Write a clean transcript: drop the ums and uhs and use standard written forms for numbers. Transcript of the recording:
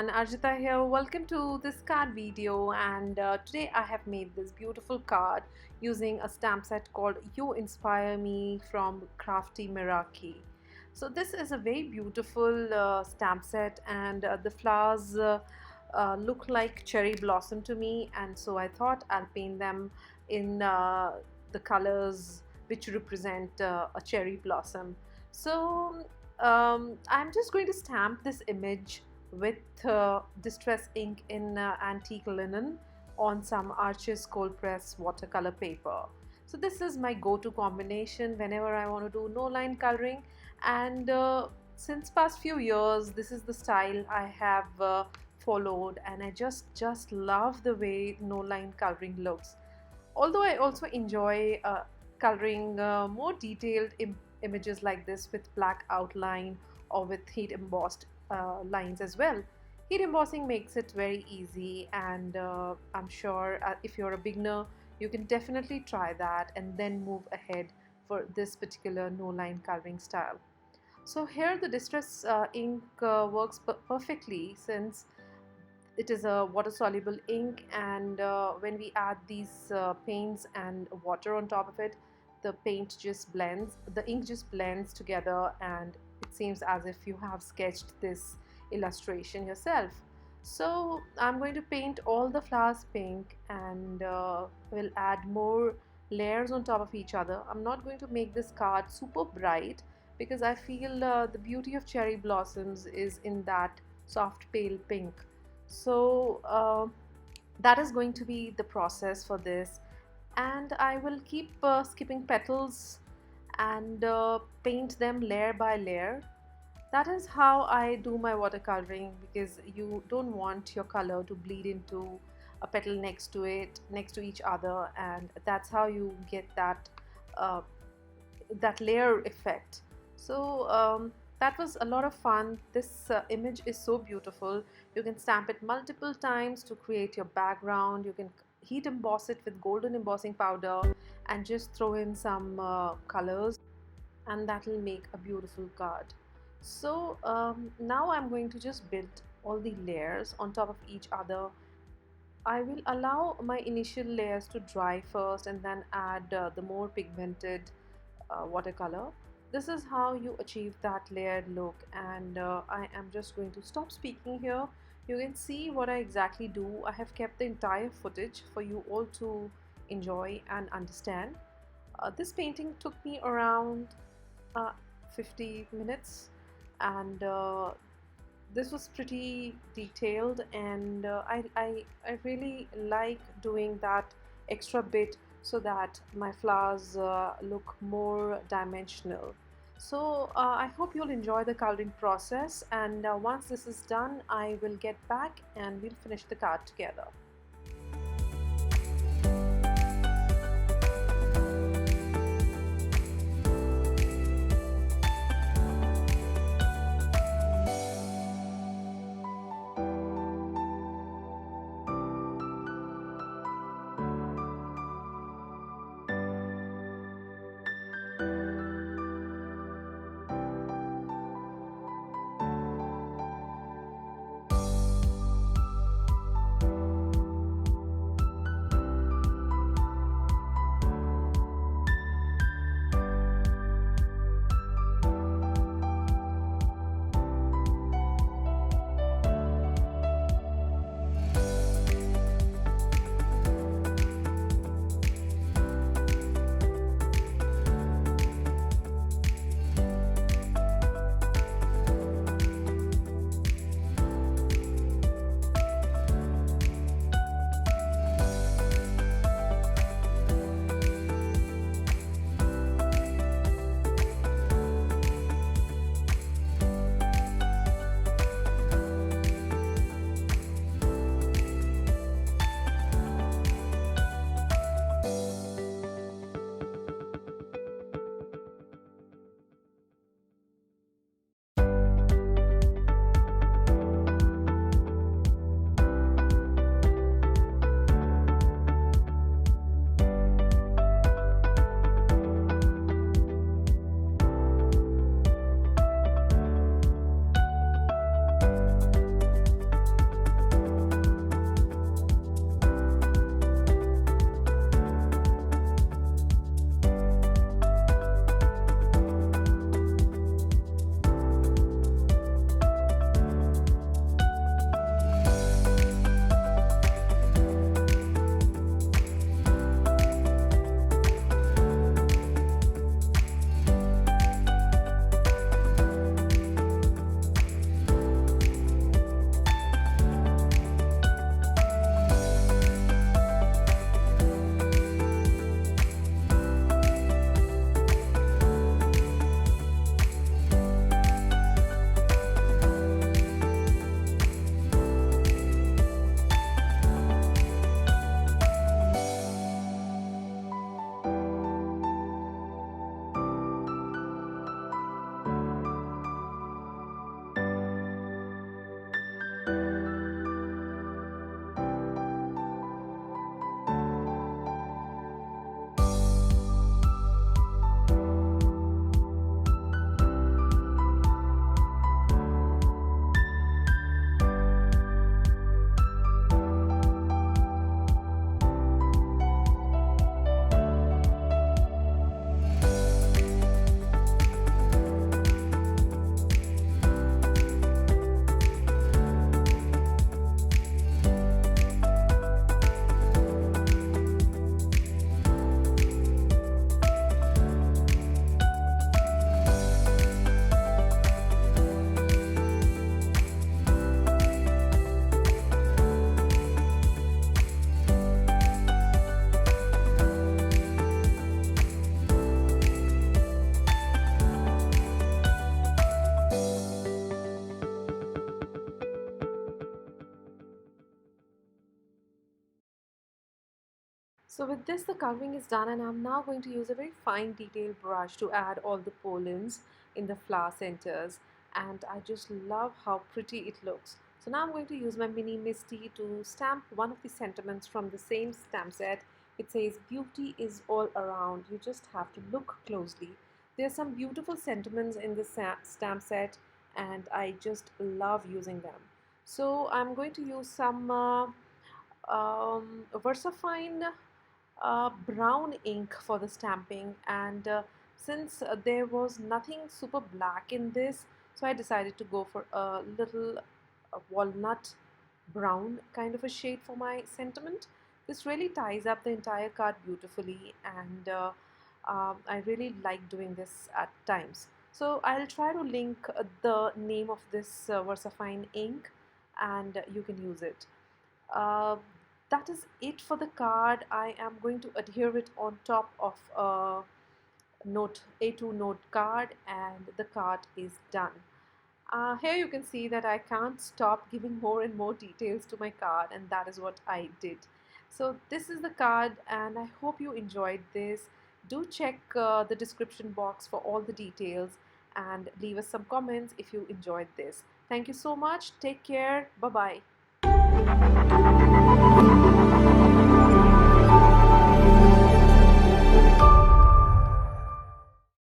everyone, Arjita here. Welcome to this card video, and today I have made this beautiful card using a stamp set called You Inspire Me from Crafty Miraki. So this is a very beautiful stamp set, and the flowers look like cherry blossom to me, and so I thought I'll paint them in the colors which represent a cherry blossom. So I'm just going to stamp this image with distress ink in antique linen on some Arches cold press watercolor paper. So this is my go-to combination whenever I want to do no line coloring, and since past few years this is the style I have followed, and I just love the way no line coloring looks. Although I also enjoy coloring more detailed images like this with black outline or with heat embossed lines as well. Heat embossing makes it very easy, and I'm sure if you're a beginner, you can definitely try that and then move ahead for this particular no line coloring style. So here the distress ink works perfectly, since it is a water soluble ink, and when we add these paints and water on top of it, the ink just blends together, and it seems as if you have sketched this illustration yourself. So I'm going to paint all the flowers pink, and will add more layers on top of each other. I'm not going to make this card super bright, because I feel the beauty of cherry blossoms is in that soft pale pink. So that is going to be the process for this, and I will keep skipping petals and paint them layer by layer. That is how I do my watercoloring, because you don't want your color to bleed into a petal next to it, next to each other, and that's how you get uh, that layer effect. So that was a lot of fun. This image is so beautiful. You can stamp it multiple times to create your background. You can heat emboss it with golden embossing powder and just throw in some colors, and that will make a beautiful card. So now I'm going to just build all the layers on top of each other. I will allow my initial layers to dry first and then add the more pigmented watercolor. This is how you achieve that layered look, and I am just going to stop speaking here. You can see what I exactly do. I have kept the entire footage for you all to enjoy and understand. This painting took me around uh, 50 minutes, and this was pretty detailed, and I really like doing that extra bit so that my flowers look more dimensional. So I hope you'll enjoy the coloring process, and once this is done, I will get back and we'll finish the card together. So with this, the coloring is done, and I'm now going to use a very fine detail brush to add all the pollens in the flower centers, and I just love how pretty it looks. So now I'm going to use my mini Misty to stamp one of the sentiments from the same stamp set. It says beauty is all around, you just have to look closely. There are some beautiful sentiments in the stamp set, and I just love using them. So I'm going to use some VersaFine brown ink for the stamping, and since there was nothing super black in this, so I decided to go for a little walnut brown kind of a shade for my sentiment. This really ties up the entire card beautifully, and I really like doing this at times. So I'll try to link the name of this VersaFine ink, and you can use it. uh, that is it for the card. I am going to adhere it on top of a note A2 note card, and the card is done. Here you can see that I can't stop giving more and more details to my card, and that is what I did. So this is the card, and I hope you enjoyed this. Do check the description box for all the details, and leave us some comments if you enjoyed this. Thank you so much. Take care. Bye bye.